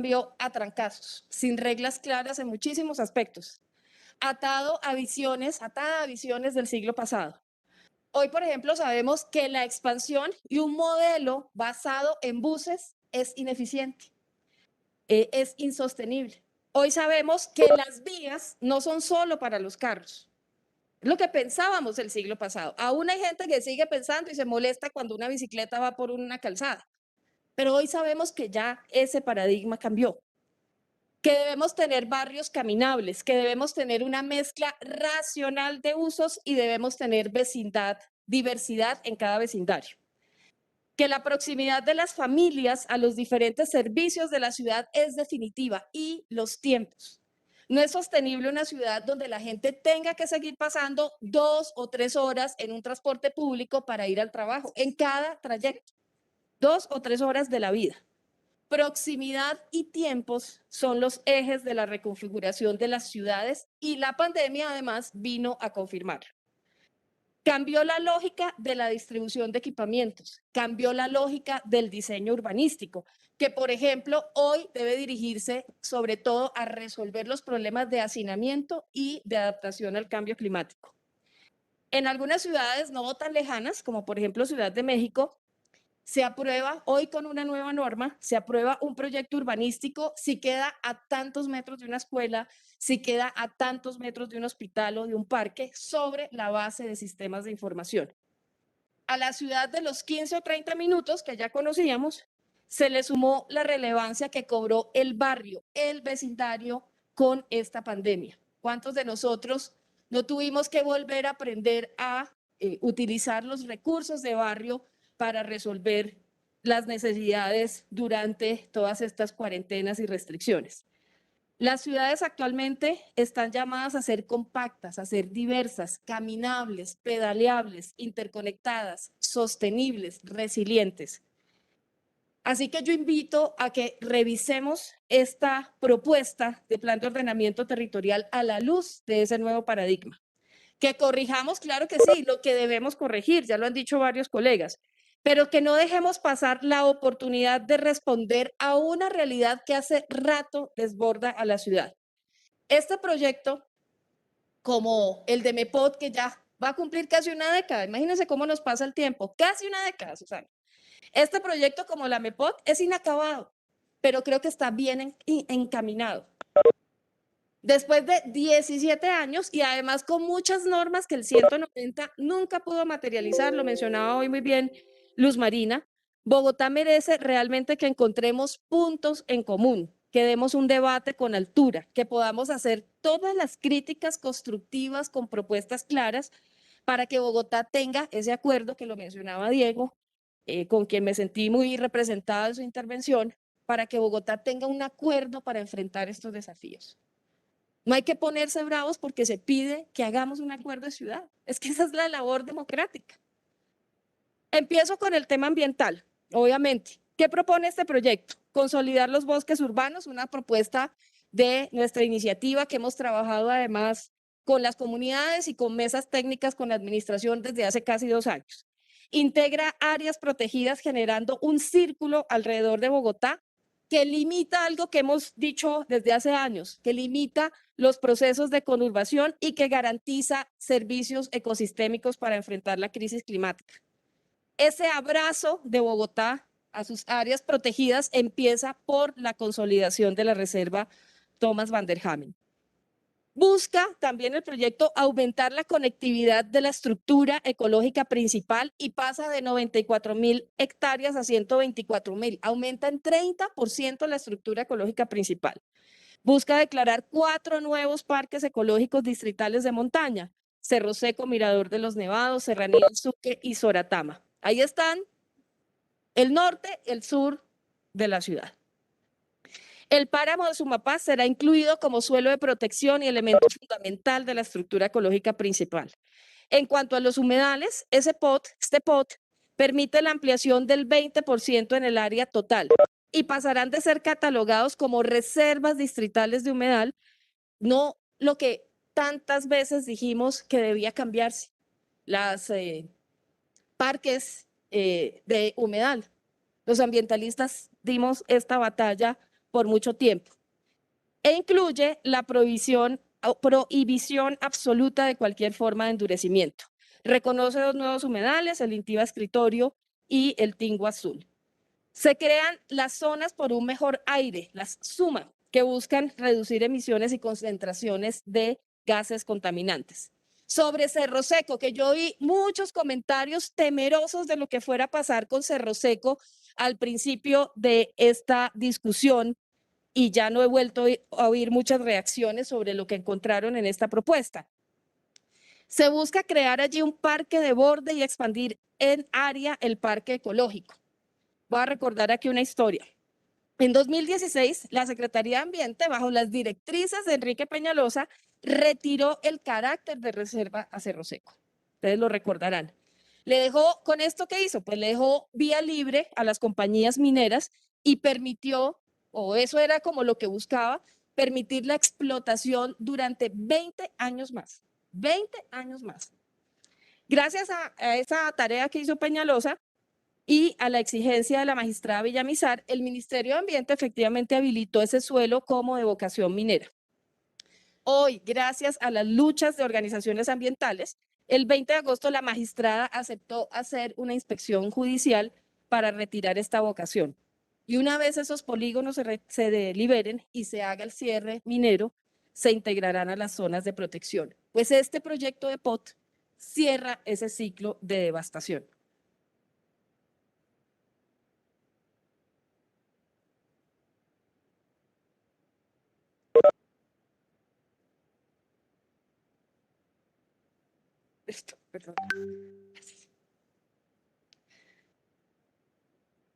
cambió a trancazos, sin reglas claras en muchísimos aspectos, atada a visiones del siglo pasado. Hoy, por ejemplo, sabemos que la expansión y un modelo basado en buses es ineficiente, es insostenible. Hoy sabemos que las vías no son solo para los carros. Es lo que pensábamos el siglo pasado. Aún hay gente que sigue pensando y se molesta cuando una bicicleta va por una calzada. Pero hoy sabemos que ya ese paradigma cambió, que debemos tener barrios caminables, que debemos tener una mezcla racional de usos y debemos tener vecindad, diversidad en cada vecindario. Que la proximidad de las familias a los diferentes servicios de la ciudad es definitiva y los tiempos. No es sostenible una ciudad donde la gente tenga que seguir pasando 2 o 3 horas en un transporte público para ir al trabajo, en cada trayecto, 2 o 3 horas de la vida. Proximidad y tiempos son los ejes de la reconfiguración de las ciudades y la pandemia además vino a confirmar. Cambió la lógica de la distribución de equipamientos, cambió la lógica del diseño urbanístico, que por ejemplo hoy debe dirigirse sobre todo a resolver los problemas de hacinamiento y de adaptación al cambio climático. En algunas ciudades no tan lejanas, como por ejemplo Ciudad de México, se aprueba hoy con una nueva norma, se aprueba un proyecto urbanístico si queda a tantos metros de una escuela, si queda a tantos metros de un hospital o de un parque, sobre la base de sistemas de información. A la ciudad de los 15 o 30 minutos que ya conocíamos, se le sumó la relevancia que cobró el barrio, el vecindario con esta pandemia. ¿Cuántos de nosotros no tuvimos que volver a aprender a utilizar los recursos de barrio para resolver las necesidades durante todas estas cuarentenas y restricciones? Las ciudades actualmente están llamadas a ser compactas, a ser diversas, caminables, pedaleables, interconectadas, sostenibles, resilientes. Así que yo invito a que revisemos esta propuesta de plan de ordenamiento territorial a la luz de ese nuevo paradigma. Que corrijamos, claro que sí, lo que debemos corregir, ya lo han dicho varios colegas, pero que no dejemos pasar la oportunidad de responder a una realidad que hace rato desborda a la ciudad. Este proyecto, como el de MEPOD, que ya va a cumplir casi una década, imagínense cómo nos pasa el tiempo, casi una década, Susana. Este proyecto, como la MEPOD, es inacabado, pero creo que está bien encaminado. Después de 17 años y además con muchas normas que el 190 nunca pudo materializar, lo mencionaba hoy muy bien Luz Marina, Bogotá merece realmente que encontremos puntos en común, que demos un debate con altura, que podamos hacer todas las críticas constructivas con propuestas claras para que Bogotá tenga ese acuerdo que lo mencionaba Diego, con quien me sentí muy representada en su intervención, para que Bogotá tenga un acuerdo para enfrentar estos desafíos. No hay que ponerse bravos porque se pide que hagamos un acuerdo de ciudad. Es que esa es la labor democrática. Empiezo con el tema ambiental, obviamente. ¿Qué propone este proyecto? Consolidar los bosques urbanos, una propuesta de nuestra iniciativa que hemos trabajado además con las comunidades y con mesas técnicas con la administración desde hace casi 2 años. Integra áreas protegidas generando un círculo alrededor de Bogotá que limita algo que hemos dicho desde hace años, que limita los procesos de conurbación y que garantiza servicios ecosistémicos para enfrentar la crisis climática. Ese abrazo de Bogotá a sus áreas protegidas empieza por la consolidación de la reserva Thomas van der Hamen. Busca también el proyecto aumentar la conectividad de la estructura ecológica principal y pasa de 94.000 hectáreas a 124.000. Aumenta en 30% la estructura ecológica principal. Busca declarar 4 nuevos parques ecológicos distritales de montaña: Cerro Seco, Mirador de los Nevados, Serranía del Suque y Soratama. Ahí están el norte, el sur de la ciudad. El páramo de Sumapaz será incluido como suelo de protección y elemento fundamental de la estructura ecológica principal. En cuanto a los humedales, este POT permite la ampliación del 20% en el área total y pasarán de ser catalogados como reservas distritales de humedal, no lo que tantas veces dijimos que debía cambiarse, las parques de humedal. Los ambientalistas dimos esta batalla por mucho tiempo e incluye la prohibición absoluta de cualquier forma de endurecimiento. Reconoce dos nuevos humedales, el Intiva Escritorio y el Tingo Azul. Se crean las zonas por un mejor aire, las SUMA, que buscan reducir emisiones y concentraciones de gases contaminantes. Sobre Cerro Seco, que yo vi muchos comentarios temerosos de lo que fuera a pasar con Cerro Seco al principio de esta discusión, y ya no he vuelto a oír muchas reacciones sobre lo que encontraron en esta propuesta. Se busca crear allí un parque de borde y expandir en área el parque ecológico. Voy a recordar aquí una historia. En 2016, la Secretaría de Ambiente, bajo las directrices de Enrique Peñalosa, retiró el carácter de reserva a Cerro Seco. Ustedes lo recordarán. Le dejó, ¿con esto qué hizo? Pues le dejó vía libre a las compañías mineras y permitió, o eso era como lo que buscaba, permitir la explotación durante 20 años más. 20 años más. Gracias a esa tarea que hizo Peñalosa, y a la exigencia de la magistrada Villamizar, el Ministerio de Ambiente efectivamente habilitó ese suelo como de vocación minera. Hoy, gracias a las luchas de organizaciones ambientales, el 20 de agosto la magistrada aceptó hacer una inspección judicial para retirar esta vocación. Y una vez esos polígonos se deliberen y se haga el cierre minero, se integrarán a las zonas de protección. Pues este proyecto de POT cierra ese ciclo de devastación. Perdón.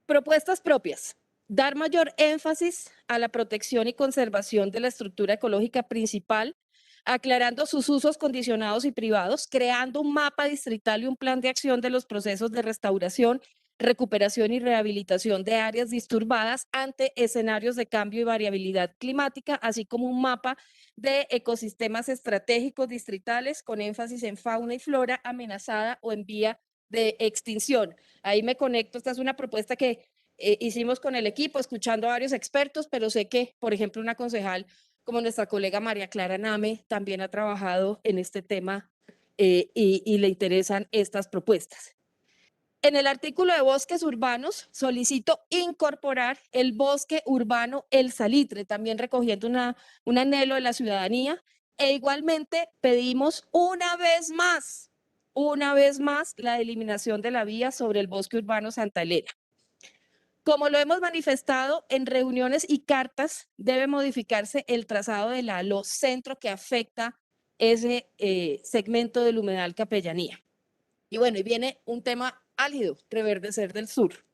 Propuestas propias. Dar mayor énfasis a la protección y conservación de la estructura ecológica principal, aclarando sus usos condicionados y privados, creando un mapa distrital y un plan de acción de los procesos de restauración, recuperación y rehabilitación de áreas disturbadas ante escenarios de cambio y variabilidad climática, así como un mapa de ecosistemas estratégicos distritales con énfasis en fauna y flora amenazada o en vía de extinción. Ahí me conecto, esta es una propuesta que hicimos con el equipo, escuchando a varios expertos, pero sé que, por ejemplo, una concejal como nuestra colega María Clara Name también ha trabajado en este tema y le interesan estas propuestas. En el artículo de bosques urbanos solicito incorporar el bosque urbano El Salitre, también recogiendo un anhelo de la ciudadanía, e igualmente pedimos una vez más, la eliminación de la vía sobre el bosque urbano Santa Elena. Como lo hemos manifestado en reuniones y cartas, debe modificarse el trazado de la ALO centro que afecta ese segmento del humedal Capellanía. Y bueno, y viene un tema álgido, reverdecer del sur.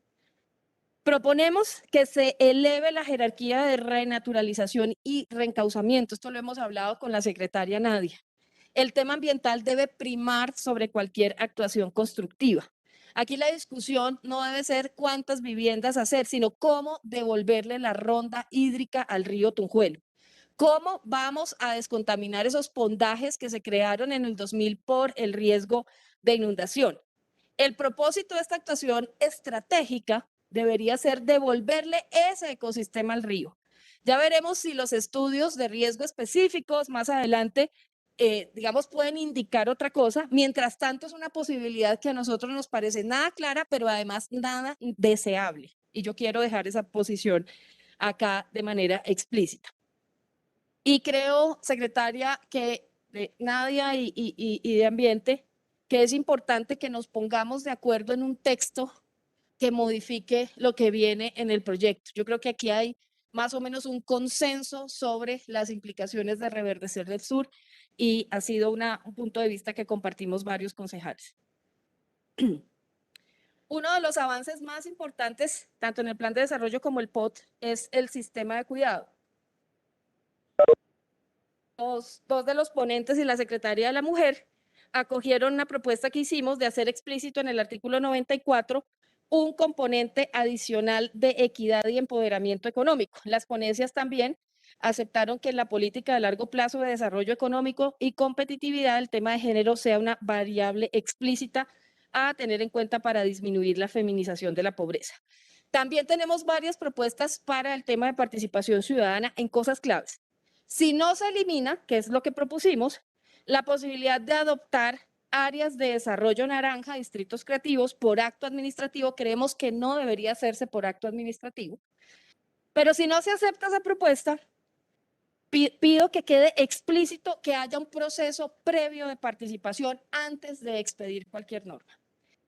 Proponemos que se eleve la jerarquía de renaturalización y reencauzamiento. Esto lo hemos hablado con la secretaria Nadia. El tema ambiental debe primar sobre cualquier actuación constructiva. Aquí la discusión no debe ser cuántas viviendas hacer, sino cómo devolverle la ronda hídrica al río Tunjuelo. ¿Cómo vamos a descontaminar esos pondajes que se crearon en el 2000 por el riesgo de inundación? El propósito de esta actuación estratégica debería ser devolverle ese ecosistema al río. Ya veremos si los estudios de riesgo específicos más adelante, digamos, pueden indicar otra cosa. Mientras tanto, es una posibilidad que a nosotros nos parece nada clara, pero además nada deseable. Y yo quiero dejar esa posición acá de manera explícita. Y creo, secretaria, que Nadia y de Ambiente, que es importante que nos pongamos de acuerdo en un texto que modifique lo que viene en el proyecto. Yo creo que aquí hay más o menos un consenso sobre las implicaciones de reverdecer del sur y ha sido un punto de vista que compartimos varios concejales. Uno de los avances más importantes, tanto en el plan de desarrollo como el POT, es el sistema de cuidado. Dos de los ponentes y la Secretaría de la Mujer acogieron una propuesta que hicimos de hacer explícito en el artículo 94 un componente adicional de equidad y empoderamiento económico. Las ponencias también aceptaron que en la política de largo plazo de desarrollo económico y competitividad el tema de género sea una variable explícita a tener en cuenta para disminuir la feminización de la pobreza. También tenemos varias propuestas para el tema de participación ciudadana en cosas claves. Si no se elimina, que es lo que propusimos, la posibilidad de adoptar áreas de desarrollo naranja, distritos creativos, por acto administrativo, creemos que no debería hacerse por acto administrativo. Pero si no se acepta esa propuesta, pido que quede explícito que haya un proceso previo de participación antes de expedir cualquier norma.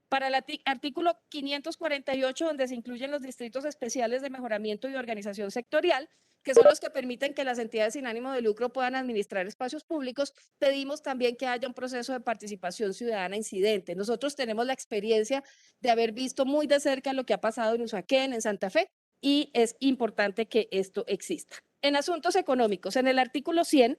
Para el artículo 548, donde se incluyen los distritos especiales de mejoramiento y organización sectorial, que son los que permiten que las entidades sin ánimo de lucro puedan administrar espacios públicos, pedimos también que haya un proceso de participación ciudadana incidente. Nosotros tenemos la experiencia de haber visto muy de cerca lo que ha pasado en Usaquén, en Santa Fe, y es importante que esto exista. En asuntos económicos, en el artículo 100,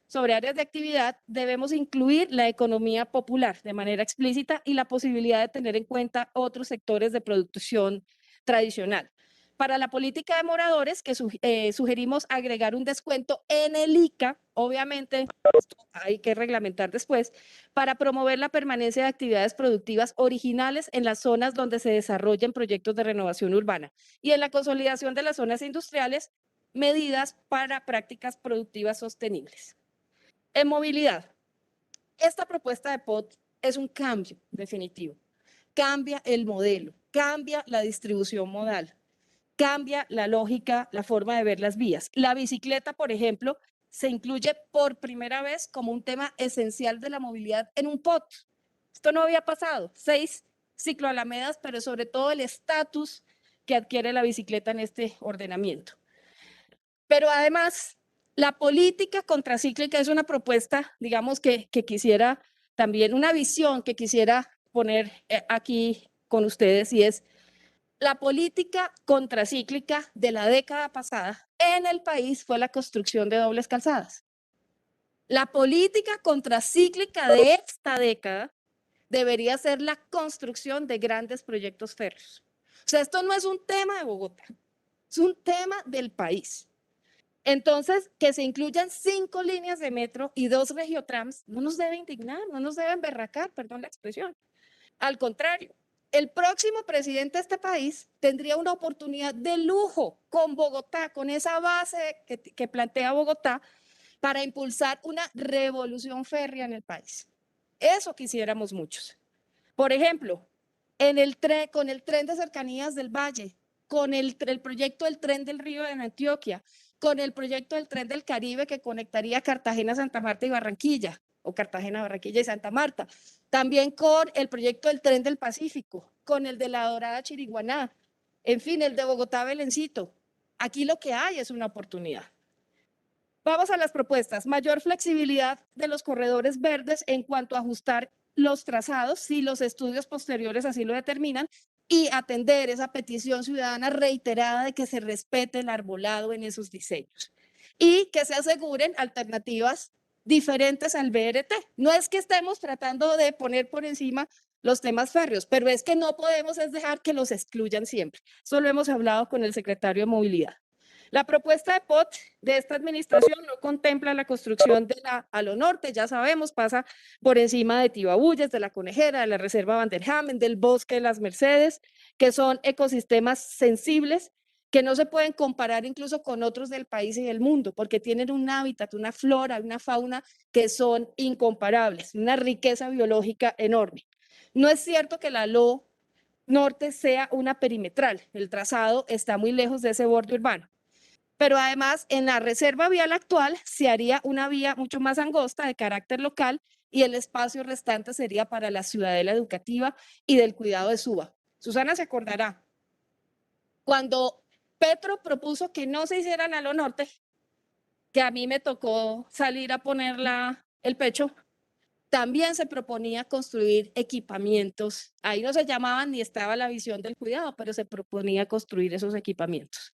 sobre áreas de actividad, debemos incluir la economía popular de manera explícita y la posibilidad de tener en cuenta otros sectores de producción tradicional. Para la política de moradores, que sugerimos agregar un descuento en el ICA, obviamente esto hay que reglamentar después, para promover la permanencia de actividades productivas originales en las zonas donde se desarrollen proyectos de renovación urbana y en la consolidación de las zonas industriales, medidas para prácticas productivas sostenibles. En movilidad, esta propuesta de POT es un cambio definitivo. Cambia el modelo, cambia la distribución modal, cambia la lógica, la forma de ver las vías. La bicicleta, por ejemplo, se incluye por primera vez como un tema esencial de la movilidad en un POT. Esto no había pasado. 6 cicloalamedas, pero sobre todo el estatus que adquiere la bicicleta en este ordenamiento. Pero además, la política contracíclica es una propuesta, digamos, que quisiera también, una visión que quisiera poner aquí con ustedes, y es la política contracíclica de la década pasada en el país fue la construcción de dobles calzadas. La política contracíclica de esta década debería ser la construcción de grandes proyectos férreos. O sea, esto no es un tema de Bogotá, es un tema del país. Entonces, que se incluyan 5 líneas de metro y 2 regiotrams no nos debe indignar, no nos debe emberracar, perdón la expresión. Al contrario, el próximo presidente de este país tendría una oportunidad de lujo con Bogotá, con esa base que plantea Bogotá, para impulsar una revolución férrea en el país. Eso quisiéramos muchos. Por ejemplo, con el tren de cercanías del Valle, con el proyecto del tren del Río en Antioquia, con el proyecto del tren del Caribe que conectaría Cartagena, Santa Marta y Barranquilla, o Cartagena, Barranquilla y Santa Marta. También con el proyecto del tren del Pacífico, con el de La Dorada Chiriguaná, en fin, el de Bogotá Belencito. Aquí lo que hay es una oportunidad. Vamos a las propuestas. Mayor flexibilidad de los corredores verdes en cuanto a ajustar los trazados, si los estudios posteriores así lo determinan, y atender esa petición ciudadana reiterada de que se respete el arbolado en esos diseños. Y que se aseguren alternativas diferentes al BRT. No es que estemos tratando de poner por encima los temas férreos, pero es que no podemos dejar que los excluyan siempre. Eso lo hemos hablado con el secretario de Movilidad. La propuesta de POT de esta administración no contempla la construcción de la Alo Norte, ya sabemos, pasa por encima de Tibabuyes, de la Conejera, de la Reserva Vanderhamen, del Bosque de las Mercedes, que son ecosistemas sensibles que no se pueden comparar incluso con otros del país y del mundo, porque tienen un hábitat, una flora, una fauna que son incomparables, una riqueza biológica enorme. No es cierto que la Alo Norte sea una perimetral, el trazado está muy lejos de ese borde urbano. Pero además, en la reserva vial actual se haría una vía mucho más angosta de carácter local y el espacio restante sería para la ciudadela educativa y del cuidado de Suba. Susana se acordará, cuando Petro propuso que no se hicieran a lo norte, que a mí me tocó salir a poner el pecho, también se proponía construir equipamientos. Ahí no se llamaban ni estaba la visión del cuidado, pero se proponía construir esos equipamientos.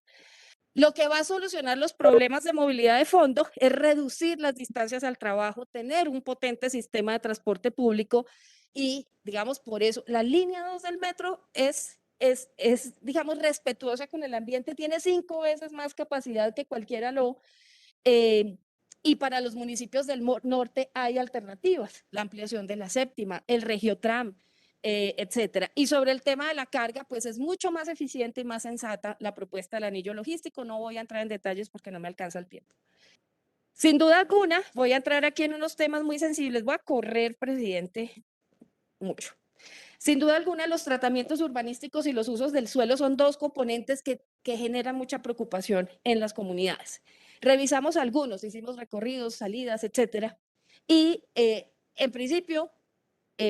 Lo que va a solucionar los problemas de movilidad de fondo es reducir las distancias al trabajo, tener un potente sistema de transporte público y, digamos, por eso la línea 2 del metro es digamos, respetuosa con el ambiente, tiene 5 veces más capacidad que cualquiera y para los municipios del norte hay alternativas, la ampliación de la séptima, el Regiotram, etcétera. Y sobre el tema de la carga, pues es mucho más eficiente y más sensata la propuesta del anillo logístico. No voy a entrar en detalles porque no me alcanza el tiempo. Sin duda alguna, voy a entrar aquí en unos temas muy sensibles. Voy a correr, presidente, mucho. Sin duda alguna, los tratamientos urbanísticos y los usos del suelo son dos componentes que generan mucha preocupación en las comunidades. Revisamos algunos, hicimos recorridos, salidas, etcétera. Y en principio,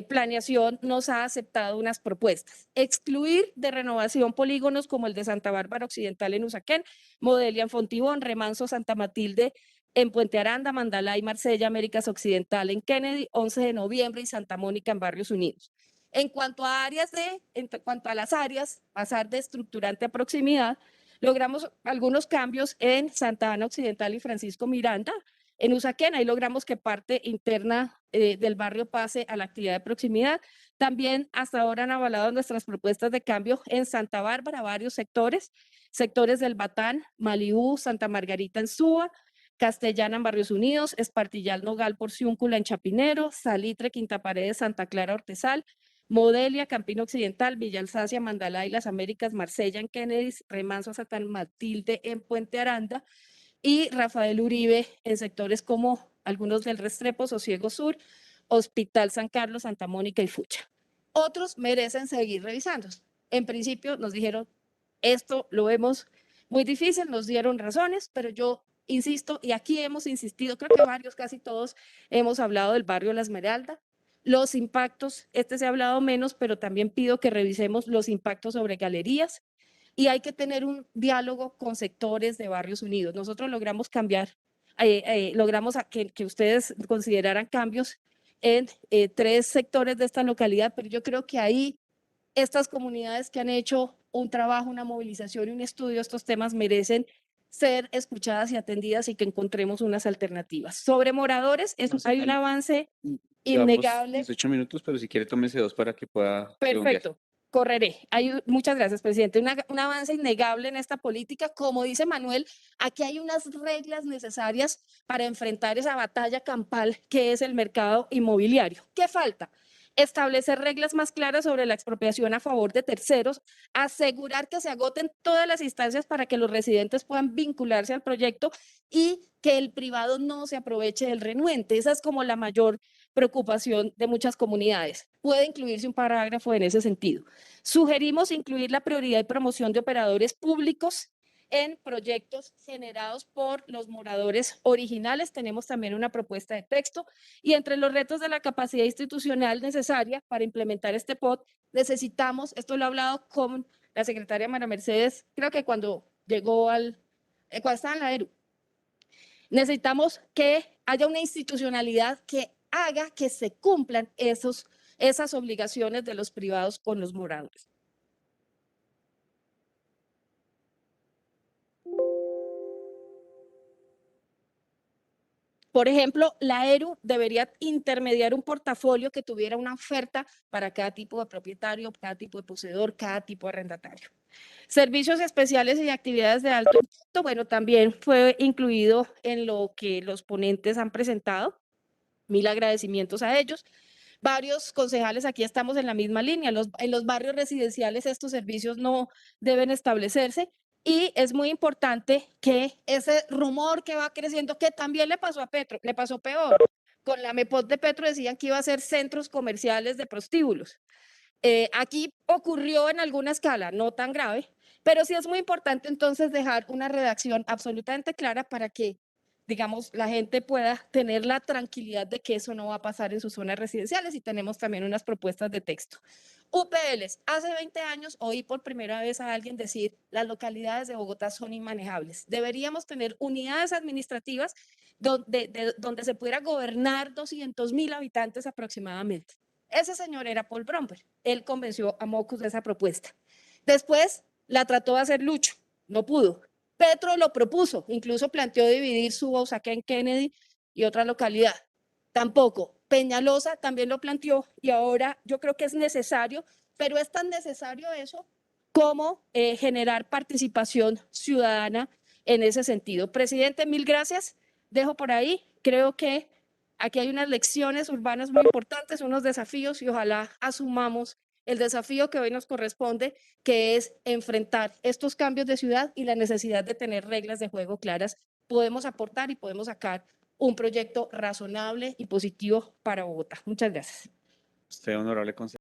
Planeación nos ha aceptado unas propuestas. Excluir de renovación polígonos como el de Santa Bárbara Occidental en Usaquén, Modelia en Fontibón, Remanso Santa Matilde en Puente Aranda, Mandalay y Marsella, Américas Occidental en Kennedy, 11 de noviembre y Santa Mónica en Barrios Unidos. En cuanto a las áreas, pasar de estructurante a proximidad, logramos algunos cambios en Santa Ana Occidental y Francisco Miranda. En Usaquén, ahí logramos que parte interna del barrio pase a la actividad de proximidad. También hasta ahora han avalado nuestras propuestas de cambio en Santa Bárbara, varios sectores del Batán, Malibú, Santa Margarita en Suba, Castellana en Barrios Unidos, Espartillal Nogal por Ciúncula en Chapinero, Salitre, Quinta Paredes, Santa Clara Ortezal, Modelia, Campino Occidental, Villa Alsacia, Mandalay y Las Américas, Marsella en Kennedy, Remanso Santa Matilde en Puente Aranda, y Rafael Uribe en sectores como algunos del Restrepo, Sosiego Sur, Hospital San Carlos, Santa Mónica y Fucha. Otros merecen seguir revisando. En principio nos dijeron, esto lo vemos muy difícil, nos dieron razones, pero yo insisto, y aquí hemos insistido, creo que varios, casi todos, hemos hablado del barrio La Esmeralda, los impactos, se ha hablado menos, pero también pido que revisemos los impactos sobre galerías, y hay que tener un diálogo con sectores de Barrios Unidos. Nosotros logramos cambiar, logramos que ustedes consideraran cambios en 3 sectores de esta localidad, pero yo creo que ahí estas comunidades que han hecho un trabajo, una movilización y un estudio de estos temas merecen ser escuchadas y atendidas y que encontremos unas alternativas. Sobre moradores, hay un avance innegable. 18 minutos, pero si quiere tómese 2 para que pueda redondear. Perfecto, correré. Muchas gracias, presidente. Un avance innegable en esta política. Como dice Manuel, aquí hay unas reglas necesarias para enfrentar esa batalla campal que es el mercado inmobiliario. ¿Qué falta? Establecer reglas más claras sobre la expropiación a favor de terceros, asegurar que se agoten todas las instancias para que los residentes puedan vincularse al proyecto y que el privado no se aproveche del renuente. Esa es como la mayor preocupación de muchas comunidades. Puede incluirse un parágrafo en ese sentido. Sugerimos incluir la prioridad y promoción de operadores públicos en proyectos generados por los moradores originales. Tenemos también una propuesta de texto y entre los retos de la capacidad institucional necesaria para implementar este POT, necesitamos, esto lo he hablado con la secretaria María Mercedes, creo que cuando cuando estaba en la ERU, necesitamos que haya una institucionalidad que haga que se cumplan esas obligaciones de los privados con los moradores. Por ejemplo, la ERU debería intermediar un portafolio que tuviera una oferta para cada tipo de propietario, cada tipo de poseedor, cada tipo de arrendatario. Servicios especiales y actividades de alto impacto, bueno, también fue incluido en lo que los ponentes han presentado. Mil agradecimientos a ellos. Varios concejales aquí estamos en la misma línea. En los barrios residenciales estos servicios no deben establecerse y es muy importante que ese rumor que va creciendo, que también le pasó a Petro, le pasó peor. Con la MEPOT de Petro decían que iba a ser centros comerciales de prostíbulos. Aquí ocurrió en alguna escala, no tan grave, pero sí es muy importante entonces dejar una redacción absolutamente clara para que, digamos, la gente pueda tener la tranquilidad de que eso no va a pasar en sus zonas residenciales y tenemos también unas propuestas de texto. UPLs, hace 20 años oí por primera vez a alguien decir las localidades de Bogotá son inmanejables. Deberíamos tener unidades administrativas donde se pudiera gobernar 200.000 habitantes aproximadamente. Ese señor era Paul Bromberg. Él convenció a Mocus de esa propuesta. Después la trató de hacer Lucho, no pudo. Petro lo propuso, incluso planteó dividir Suba, Usaquén, Kennedy y otra localidad. Tampoco. Peñalosa también lo planteó y ahora yo creo que es necesario, pero es tan necesario eso como generar participación ciudadana en ese sentido. Presidente, mil gracias. Dejo por ahí. Creo que Aquí hay unas lecciones urbanas muy importantes, unos desafíos y ojalá asumamos el desafío que hoy nos corresponde, que es enfrentar estos cambios de ciudad y la necesidad de tener reglas de juego claras. Podemos aportar y podemos sacar un proyecto razonable y positivo para Bogotá. Muchas gracias. Usted, honorable consejero.